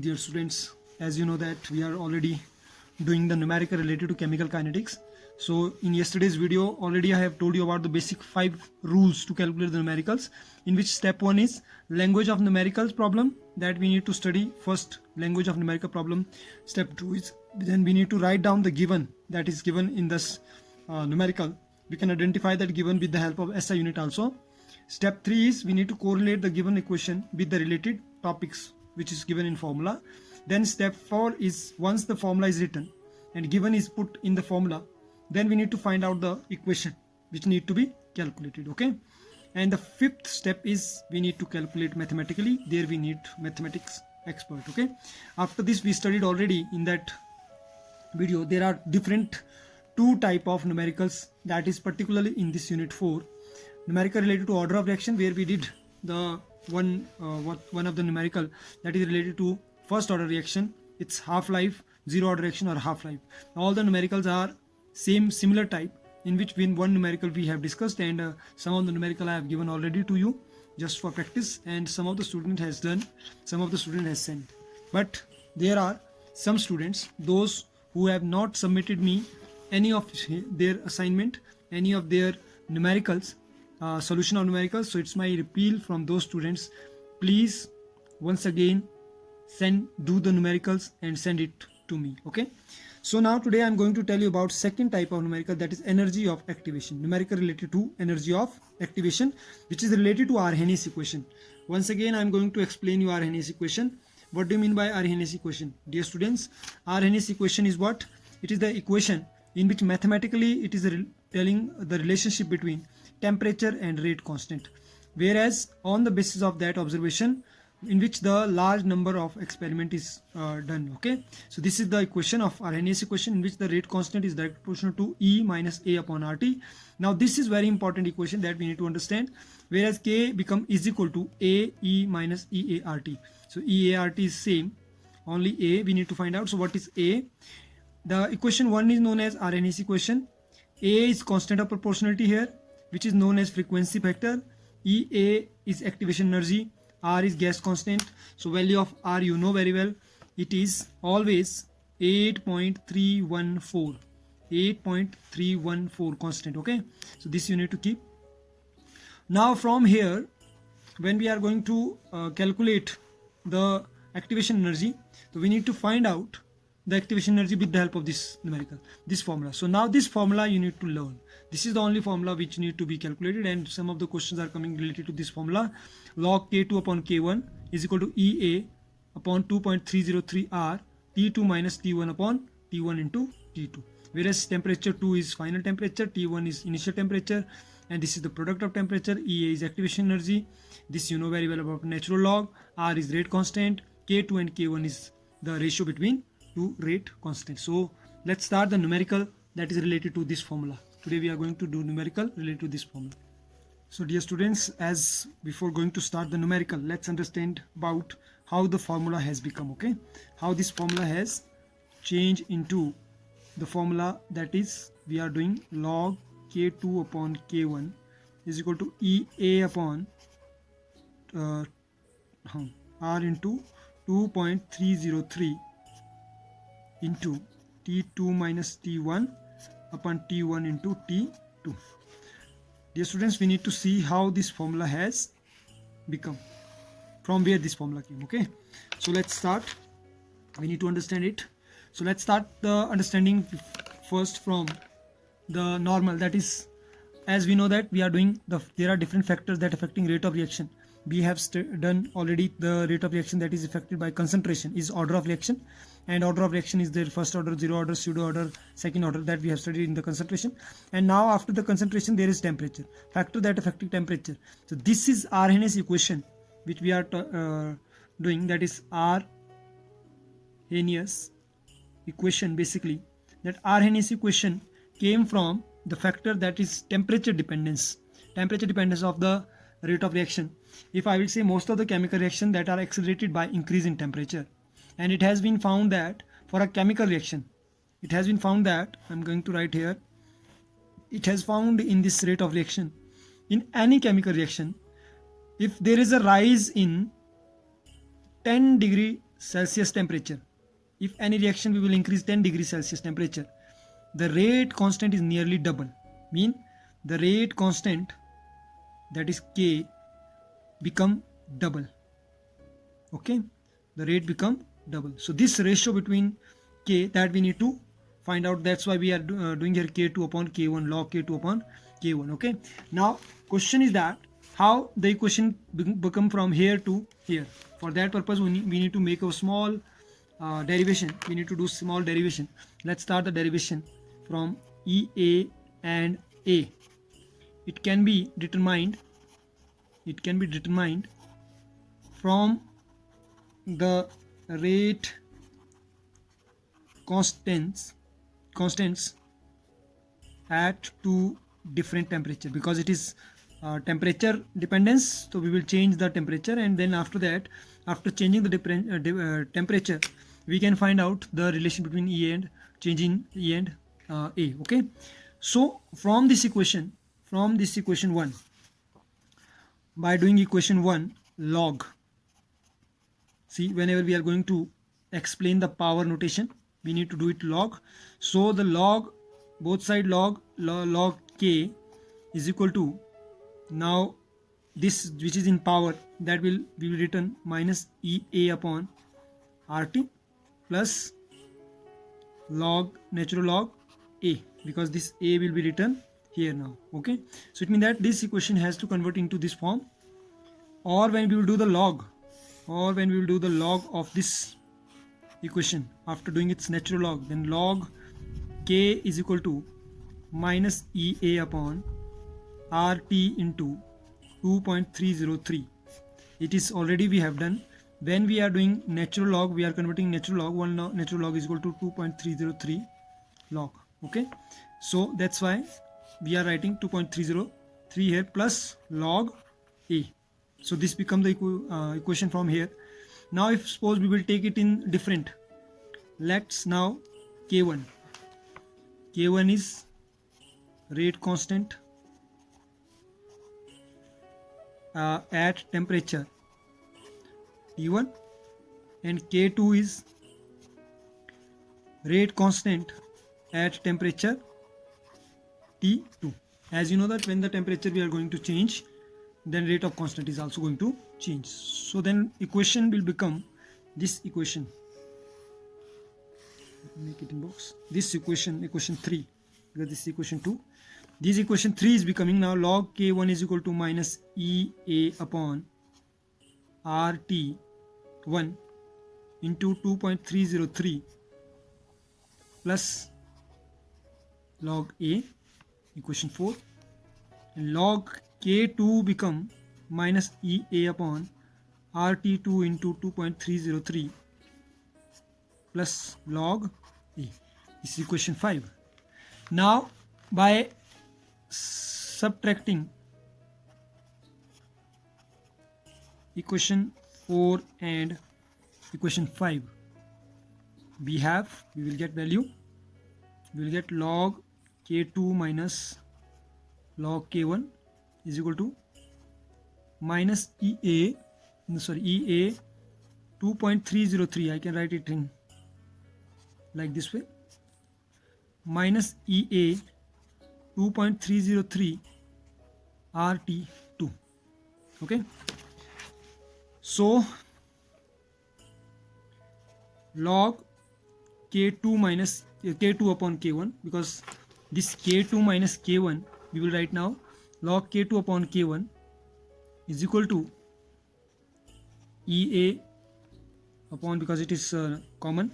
dear students, as you know that we are already doing the numerical related to chemical kinetics. So in yesterday's video already I have told you about the basic 5 rules to calculate the numericals, in which step 1 is language of numericals problem, that we need to study first language of numerical problem. Step 2 is then we need to write down the given that is given in this numerical. We can identify that given with the help of SI unit also. Step 3 is we need to correlate the given equation with the related topics which is given in formula. Then step 4 is once the formula is written and given is put in the formula, then we need to find out the equation which need to be calculated. Okay, and the 5th step is we need to calculate mathematically. There we need mathematics expert. Okay, after this we studied already in that video there are different 2 type of numericals, that is particularly in this unit 4 numerical related to order of reaction, where we did the one of the numerical that is related to first order reaction. It's half-life, zero order reaction or half-life. All the numericals are similar type, in which one numerical we have discussed, and some of the numerical I have given already to you just for practice, and some of the student has done, some of the student has sent. But there are some students, those who have not submitted me any of their assignment, any of their numericals, solution of numericals. So it's my appeal from those students, please once again do the numericals and send it to me. Okay, so now today I'm going to tell you about second type of numerical, that is energy of activation, numerical related to energy of activation, which is related to Arrhenius equation. Once again I'm going to explain you Arrhenius equation. What do you mean by Arrhenius equation? Dear students, Arrhenius equation is what? It is the equation in which mathematically it is telling the relationship between temperature and rate constant, whereas on the basis of that observation in which the large number of experiment is done. Okay, so this is the equation of Arrhenius equation, in which the rate constant is direct proportional to E minus A upon RT. Now this is very important equation that we need to understand, whereas K is equal to A E minus EART. So EART is same, only A we need to find out. So what is A? The equation 1 is known as Arrhenius equation. A is constant of proportionality here, which is known as frequency factor. EA is activation energy. R is gas constant. So value of R you know very well. It is always 8.314. 8.314 constant. Okay. So this you need to keep. Now from here, when we are going to calculate the activation energy, so we need to find out the activation energy with the help of this numerical, this formula. So now this formula you need to learn. This is the only formula which need to be calculated, and some of the questions are coming related to this formula. Log K2 upon K1 is equal to EA upon 2.303 R T2 minus T1 upon T1 into T2. Whereas temperature 2 is final temperature, T1 is initial temperature, and this is the product of temperature. EA is activation energy. This you know very well about natural log. R is rate constant. K2 and K1 is the ratio between two rate constant. So let's start the numerical that is related to this formula. Today we are going to do numerical related to this formula. So dear students, as before going to start the numerical, let's understand about how the formula has become. Okay, how this formula has changed into the formula that is we are doing log K2 upon K1 is equal to EA upon R into 2.303 into T2 minus T1 upon T1 into T2. Dear students, we need to see how this formula has become, from where this formula came. Okay, so let's start. We need to understand it. So let's start the understanding first from the normal, that is, as we know that we are doing there are different factors that affecting rate of reaction. We have done already the rate of reaction that is affected by concentration is order of reaction, and order of reaction is their first order, zero order, pseudo order, second order, that we have studied in the concentration. And now after the concentration there is temperature, factor that affecting temperature. So this is Arrhenius equation which we are doing, that is Arrhenius equation. Basically that Arrhenius equation came from the factor that is temperature dependence of the rate of reaction. If I will say most of the chemical reaction that are accelerated by increase in temperature, and it has been found that for a chemical reaction, it has been found that I'm going to write here, it has found in this rate of reaction in any chemical reaction, if there is a rise in 10 degree Celsius temperature, if any reaction we will increase 10 degrees Celsius temperature, the rate constant is nearly double. Mean the rate constant, that is K, become double. Okay, the rate become double. So this ratio between K, that we need to find out. That's why we are doing here K2 upon K1, log K2 upon K1. Okay, now question is that how the equation become from here to here. For that purpose we need to make a small derivation. We need to do small derivation. Let's start the derivation from EA and A. It can be determined from the rate constants at two different temperature, because it is temperature dependence. So we will change the temperature, and then after that, after changing the temperature, we can find out the relation between E and changing E and A. Okay, so from this equation 1, by doing equation 1 log, see, whenever we are going to explain the power notation, we need to do it log. So the log, both side log K is equal to, now this which is in power, that will be written minus EA upon RT plus log, natural log A, because this A will be written here now. Okay, so it means that this equation has to convert into this form, or when we will do the log, of this equation after doing its natural log, then log K is equal to minus EA upon RT into 2.303. It is already we have done. When we are doing natural log, we are converting natural log. One natural log is equal to 2.303 log. Okay, so that's why we are writing 2.303 here plus log A. So this becomes the equation from here. Now if suppose we will take it in different, let's now K1 is rate constant at temperature T1, and K2 is rate constant at temperature T2. As you know that when the temperature we are going to change, then rate of constant is also going to change. So then equation will become this equation. Make it in box. This equation 3, because this is equation 2. This equation 3 is becoming now log K1 is equal to minus EA upon RT1 into 2.303 plus log A, equation 4. And log K2 become minus EA upon RT2 into 2.303 plus log A. This is equation 5. Now by subtracting equation 4 and equation 5, we will get value. We will get log K2 minus log K1 is equal to minus EA 2.303. I can write it in like this way, minus EA 2.303 RT2. Okay, so log K2 minus K2 upon K1, because this K2 minus K1 we will write now log K2 upon K1 is equal to EA upon, because it is common,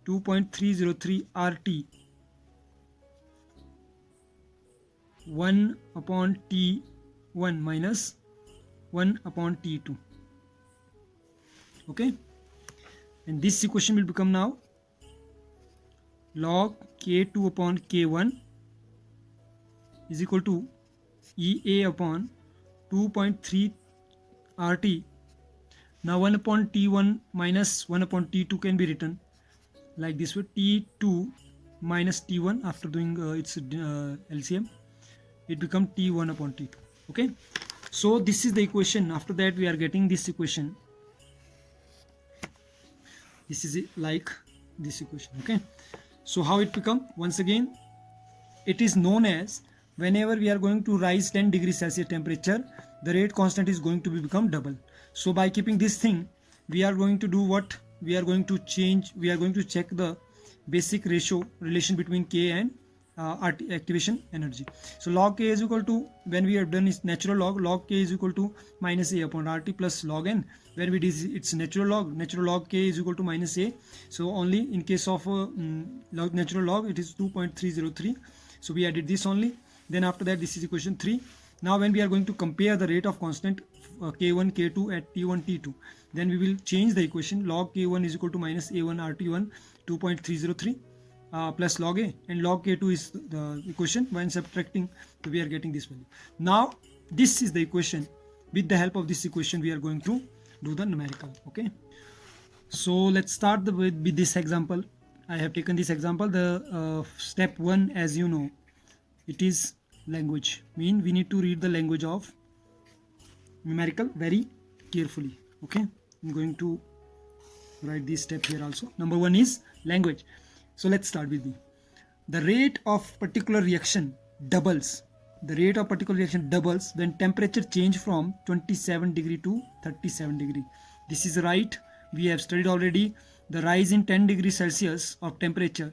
2.303 RT 1 upon T1 minus 1 upon T2. Okay, and this equation will become now log K2 upon K1 is equal to EA upon 2.3 RT. Now 1 upon T1 minus 1 upon T2 can be written like this way, T2 minus T1 after doing its LCM, it becomes T1 upon T2. Okay, so this is the equation. After that we are getting this equation. This is it, like this equation. Okay, so how it become? Once again, it is known as whenever we are going to rise 10 degrees Celsius temperature, the rate constant is going to become double. So by keeping this thing, we are going to do what? We are going to check the basic ratio relation between K and activation energy. So log K is equal to, when we have done is natural log K is equal to minus A upon RT plus log N. When we did it's natural log K is equal to minus A. So only in case of natural log it is 2.303. So we added this only. Then after that, this is equation 3. Now when we are going to compare the rate of constant K1 K2 at T1 T2, then we will change the equation. Log K1 is equal to minus A1 RT1 2.303 plus log A, and log K2 is the equation. When subtracting, we are getting this value. Now this is the equation. With the help of this equation, we are going to do the numerical. Okay, so let's start with this example. I have taken this example. The step 1, as you know, it is language. Mean we need to read the language of numerical very carefully. Okay, I'm going to write this step here also. Number 1 is language. So let's start with me. The rate of particular reaction doubles. The rate of particular reaction doubles when temperature change from 27 degree to 37 degree. This is right. We have studied already the rise in 10 degrees Celsius of temperature.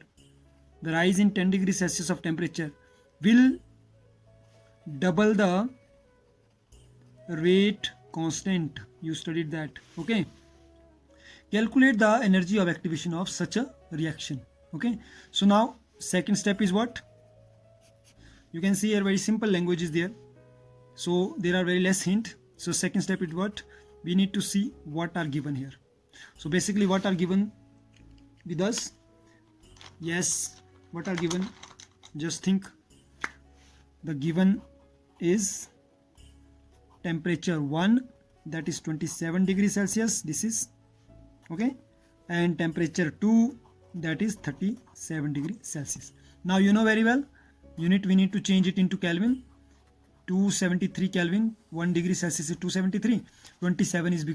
The rise in 10 degrees Celsius of temperature will double the rate constant. You studied that. Okay. Calculate the energy of activation of such a reaction. Okay. So now second step is what? You can see here very simple language is there. So there are very less hint. So second step is what? We need to see what are given here. So basically what are given with us? Yes, what are given? Just think. The given is temperature 1, that is 27 degrees Celsius. This is okay, and temperature 2, that is 37 degrees Celsius. Now you know very well, we need to change it into Kelvin. 273 Kelvin, 1 degree Celsius is 273. 27 is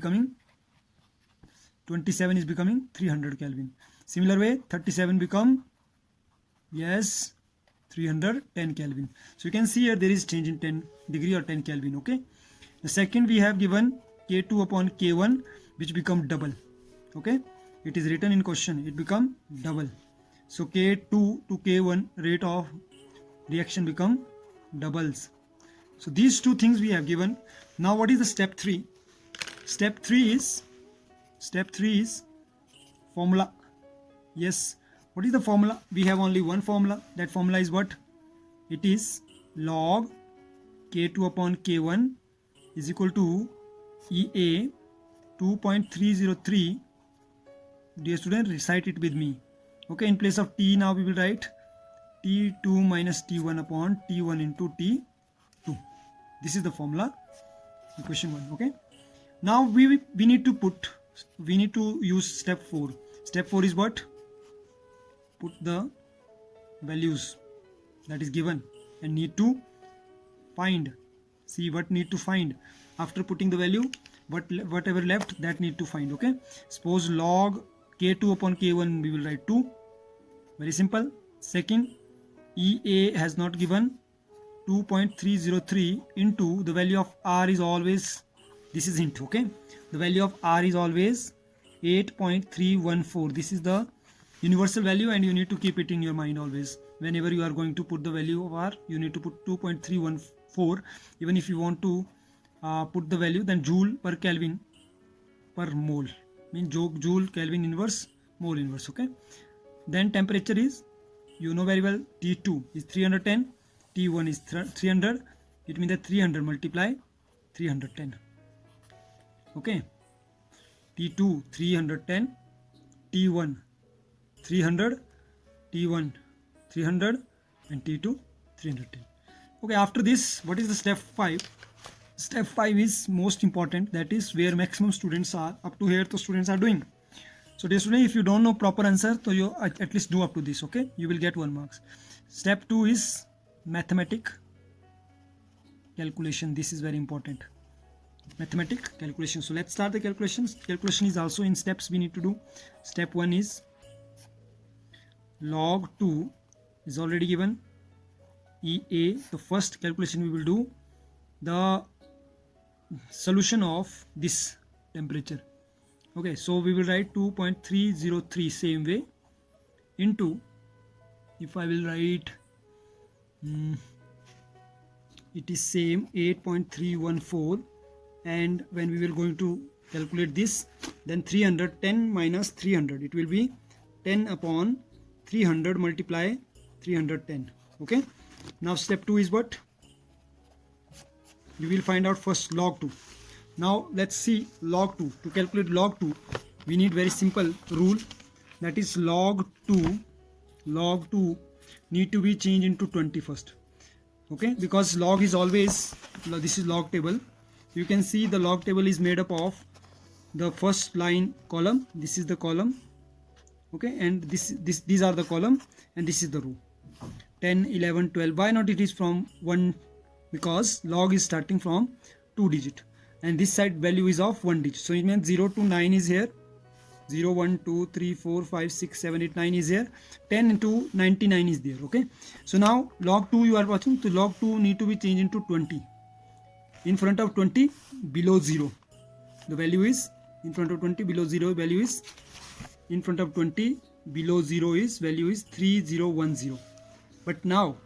becoming 300 Kelvin. Similar way, 37 become, yes, 310 Kelvin. So you can see here there is change in 10 degree or 10 Kelvin. Okay. The second we have given K2 upon K1, which become double. Okay. It is written in question. It become double. So K2 to K1 rate of reaction become doubles. So these two things we have given. Now what is the step 3? Step 3 is formula. Yes. What is the formula? We have only one formula. That formula is what? It is log K2 upon K1 is equal to EA 2.303. Dear student, recite it with me. Okay, in place of T now we will write T2 minus T1 upon T1 into T2. This is the formula. Question 1. Okay. Now we need to use step 4. Step 4 is what? Put the values that is given and need to find. See what need to find. After putting the value, whatever left, that need to find. Okay. Suppose log K2 upon K1 we will write 2. Very simple. Second, EA has not given 2.303 into the value of R is always, this is hint. Okay. The value of R is always 8.314. This is the universal value and you need to keep it in your mind always. Whenever you are going to put the value of R, you need to put 2.314. Even if you want to put the value, then joule per Kelvin per mole. Means joule Kelvin inverse mole inverse. Okay. Then temperature is, you know very well, T2 is 310, T1 is 300. It means that 300 multiply 310. Okay. T2 310, T1 300, T1 300 and T2 310. Okay, after this, what is the step 5? Step 5 is most important. That is where maximum students are. Up to here the students are doing. So dear student, if you don't know proper answer, so you at least do up to this. Okay, you will get 1 marks. Step 2 is mathematic calculation. This is very important. mathematic calculation. So let's start the calculations. Calculation is also in steps we need to do. Step 1 is log 2 is already given. EA, the first calculation we will do the solution of this temperature. Okay, so we will write 2.303 same way into, if I will write it is same 8.314, and when we will going to calculate this, then 310 minus 300, it will be 10 upon 300 multiply 310. Okay, now step 2 is what? We will find out first log 2. Now let's see log 2. To calculate log 2, we need very simple rule, that is log 2 need to be changed into 20 first. Okay, because log is always, this is log table. You can see the log table is made up of the first line column, this is the column, okay, and these are the column, and this is the row. 10, 11, 12. Why not it is from 1? Because log is starting from 2 digit, and this side value is of 1 digit. So it means 0 to 9 is here. 0, 1, 2, 3, 4, 5, 6, 7, 8, 9 is here. 10 into 99 is there. Okay. So now log 2 you are watching. So log 2 need to be changed into 20. In front of 20, below 0. The value is in front of 20, below 0 value is in front of 20, below 0 is value is 3010. But now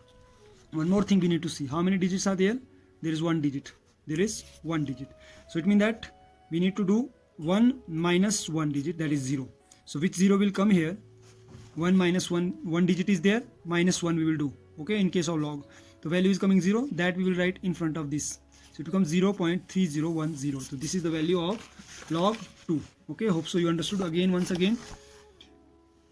one more thing we need to see. How many digits are there? There is 1 digit. There is 1 digit. So it means that we need to do 1 minus 1 digit, that is 0. So which 0 will come here? 1 minus 1 digit is there, minus 1 we will do. Okay, in case of log. The value is coming 0, that we will write in front of this. So it becomes 0.3010. So this is the value of log 2. Okay, hope so you understood. Again, once again,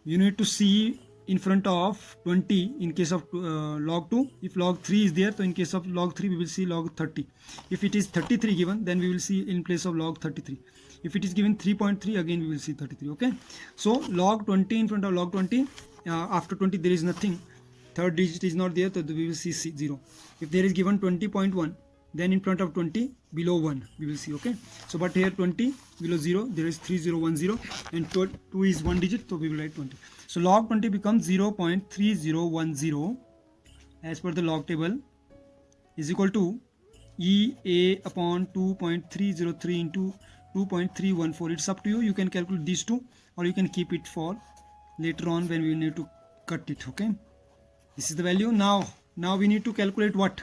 you need to see in front of 20 in case of log 2. If log 3 is there, so in case of log 3 we will see log 30. If it is 33 given, then we will see in place of log 33. If it is given 3.3, again we will see 33. Okay, so log 20 in front of log 20, after 20 there is nothing, third digit is not there, so we will see 0. If there is given 20.1, then in front of 20 below 1 we will see. Okay, so but here 20 below 0 there is 3010, and 2 is 1 digit, so we will write 20. So log 20 becomes 0.3010 as per the log table, is equal to EA upon 2.303 into 2.314. It's up to you. You can calculate these two, or you can keep it for later on when we need to cut it. Okay, this is the value. Now we need to calculate what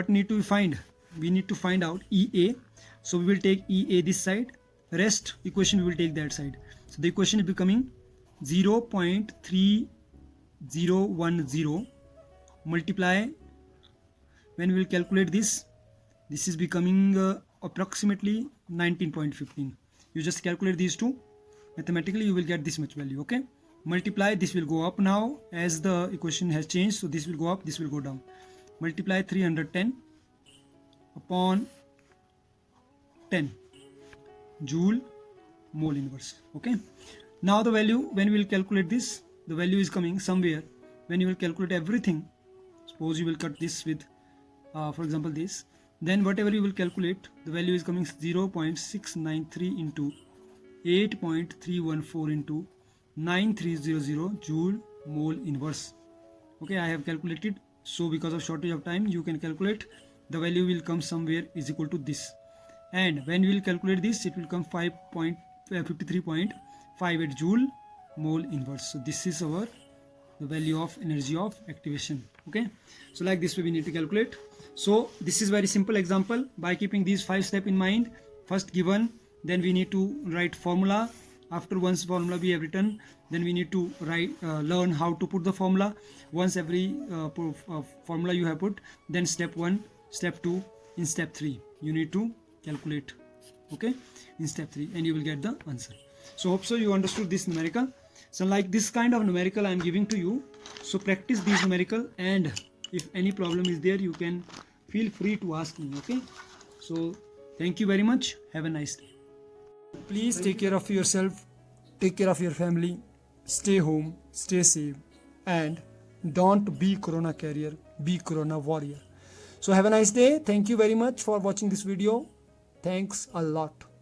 need to find? We need to find out EA. So we will take EA this side, rest equation we will take that side. So the equation is becoming 0.3010 multiply, when we will calculate this is becoming approximately 19.15. You just calculate these two, mathematically you will get this much value. Okay, multiply, this will go up now as the equation has changed, so this will go up, this will go down. Multiply 310 upon 10 joule mole inverse. Okay, now the value, when we will calculate this, the value is coming somewhere. When you will calculate everything, suppose you will cut this with for example this, then whatever you will calculate, the value is coming 0.693 into 8.314 into 9300 joule mole inverse. Okay, I have calculated. So because of shortage of time, you can calculate, the value will come somewhere is equal to this, and when we will calculate this, it will come 53.58 joule mole inverse. So this is the value of energy of activation. Okay, so like this way we need to calculate. So this is very simple example. By keeping these 5 steps in mind, first given, then we need to write formula. After once formula we have written, then we need to write learn how to put the formula. Once every formula you have put, then step 1, step 2, in step 3 you need to calculate. Okay, in step 3, and you will get the answer. So hope so you understood this numerical. So like this kind of numerical I am giving to you, so practice these numerical, and if any problem is there, you can feel free to ask me. Okay, so thank you very much. Have a nice day. Please take care of yourself, take care of your family, stay home, stay safe, and don't be corona carrier, be corona warrior. So have a nice day. Thank you very much for watching this video. Thanks a lot.